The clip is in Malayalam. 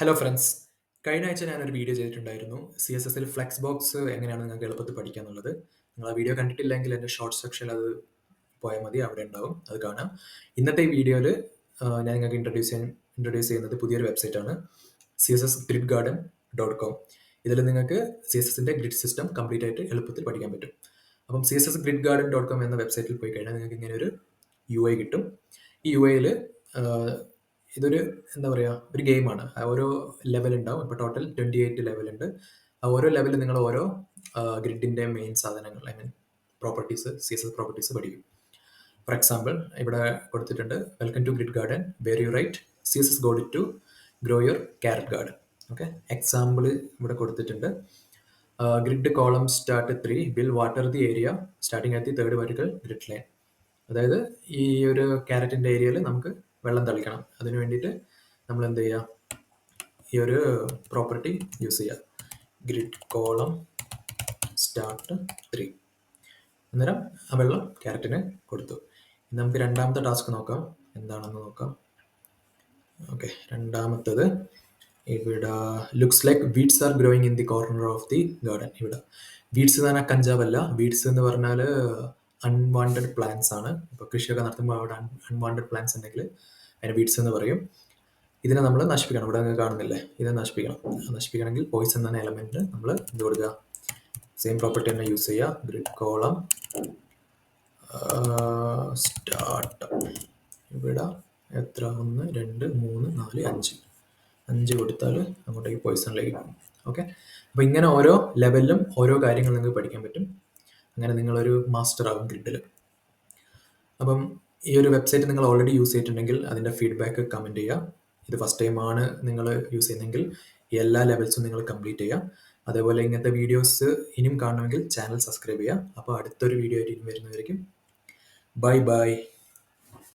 Hello friends. കഴിഞ്ഞ ആഴ്ച ഞാനൊരു വീഡിയോ ചെയ്തിട്ടുണ്ടായിരുന്നു. CSSൽ ഫ്ലെക്സ് ബോക്സ് എങ്ങനെയാണ് നിങ്ങൾക്ക് എളുപ്പത്തിൽ പഠിക്കാന്നുള്ളത്. നിങ്ങൾ ആ വീഡിയോ കണ്ടിട്ടില്ലെങ്കിൽ എൻ്റെ ഷോർട്ട് സെക്ഷനിൽ അത് പോയാൽ മതി. അവിടെ ഉണ്ടാവും. അത് കാണാം. ഇന്നത്തെ ഈ വീഡിയോയിൽ ഞാൻ നിങ്ങൾക്ക് ഇൻട്രൊഡ്യൂസ് ചെയ്യുന്നത് പുതിയൊരു വെബ്സൈറ്റാണ്. CSSGridGarden.com. ഇതിൽ നിങ്ങൾക്ക് CSSന്റെ ഗ്രിഡ് സിസ്റ്റം കംപ്ലീറ്റ് ആയിട്ട് എളുപ്പത്തിൽ പഠിക്കാൻ പറ്റും. അപ്പം CSSGridGarden.com എന്ന വെബ്സൈറ്റിൽ പോയി കഴിഞ്ഞാൽ നിങ്ങൾക്ക് ഇങ്ങനെ ഒരു UI കിട്ടും. ഈ UIയിൽ ഇതൊരു എന്താ പറയുക, ഒരു ഗെയിമാണ്. ഓരോ ലെവൽ ഉണ്ടാവും. ഇപ്പോൾ ടോട്ടൽ 28 ലെവലുണ്ട്. ആ ഓരോ ലെവലിൽ നിങ്ങൾ ഓരോ ഗ്രിഡിൻ്റെ മെയിൻ സാധനങ്ങൾ, I mean properties, CSS properties പഠിക്കും. ഫോർ എക്സാമ്പിൾ ഇവിടെ കൊടുത്തിട്ടുണ്ട്, welcome to grid garden where you write CSS code to grow your carrot garden. Okay, example ഇവിടെ കൊടുത്തിട്ടുണ്ട്. Grid column start 3 will water the area starting at the third vertical grid line. അതായത് ഈ ഒരു ക്യാരറ്റിൻ്റെ ഏരിയയിൽ നമുക്ക് വെള്ളം തളിക്കണം. അതിന് വേണ്ടിയിട്ട് നമ്മൾ എന്ത് ചെയ്യുക, ഈ ഒരു പ്രോപ്പർട്ടി യൂസ് ചെയ്യുക, ഗ്രിഡ് കോളം സ്റ്റാർട്ട് 3. അന്നേരം ആ വെള്ളം ക്യാരറ്റിന് കൊടുത്തു. ഇനി നമുക്ക് രണ്ടാമത്തെ ടാസ്ക് നോക്കാം, എന്താണെന്ന് നോക്കാം. ഓക്കെ, രണ്ടാമത്തത് ഇവിടെ looks like weeds are growing in the corner of the garden. ഇവിടെ വീഡ്സ് എന്ന് പറഞ്ഞാൽ കഞ്ചാവല്ല. വീഡ്സ് എന്ന് പറഞ്ഞാൽ അൺവാണ്ടഡ് പ്ലാന്റ്സ് ആണ്. ഇപ്പോൾ കൃഷിയൊക്കെ നടത്തുമ്പോൾ അവിടെ അൺവാണ്ടഡ് പ്ലാന്റ്സ് ഉണ്ടെങ്കിൽ അതിന് വീഡ്സ് എന്ന് പറയും. ഇതിനെ നമ്മൾ നശിപ്പിക്കണം. ഇവിടെ നിങ്ങൾ കാണുന്നില്ലേ, ഇതിനെ നശിപ്പിക്കണം. നശിപ്പിക്കണമെങ്കിൽ പോയിസൺ എന്ന എലമെന്റ് നമ്മൾ ഇത് കൊടുക്കുക. സെയിം പ്രോപ്പർട്ടി തന്നെ യൂസ് ചെയ്യുക. Grid column start. ഇവിടെ എത്ര, 1 2 3 4 5 കൊടുത്താൽ അങ്ങോട്ടേക്ക് പോയിസണിലേക്ക് പോകും. ഓക്കെ, അപ്പോൾ ഇങ്ങനെ ഓരോ ലെവലിലും ഓരോ കാര്യങ്ങൾ നിങ്ങൾക്ക് പഠിക്കാൻ പറ്റും. അങ്ങനെ നിങ്ങളൊരു മാസ്റ്റർ ആകും ഗ്രിഡിൽ. അപ്പം ഈ ഒരു വെബ്സൈറ്റ് നിങ്ങൾ ഓൾറെഡി യൂസ് ചെയ്തിട്ടുണ്ടെങ്കിൽ അതിൻ്റെ ഫീഡ്ബാക്ക് കമൻറ്റ് ചെയ്യുക. ഇത് ഫസ്റ്റ് ടൈമാണ് നിങ്ങൾ യൂസ് ചെയ്യുന്നതെങ്കിൽ എല്ലാ ലെവൽസും നിങ്ങൾ കംപ്ലീറ്റ് ചെയ്യുക. അതേപോലെ ഇങ്ങനത്തെ വീഡിയോസ് ഇനിയും കാണണമെങ്കിൽ ചാനൽ സബ്സ്ക്രൈബ് ചെയ്യുക. അപ്പോൾ അടുത്തൊരു വീഡിയോ ആയിട്ട് ഇനി വരുന്നതായിരിക്കും. Bye bye.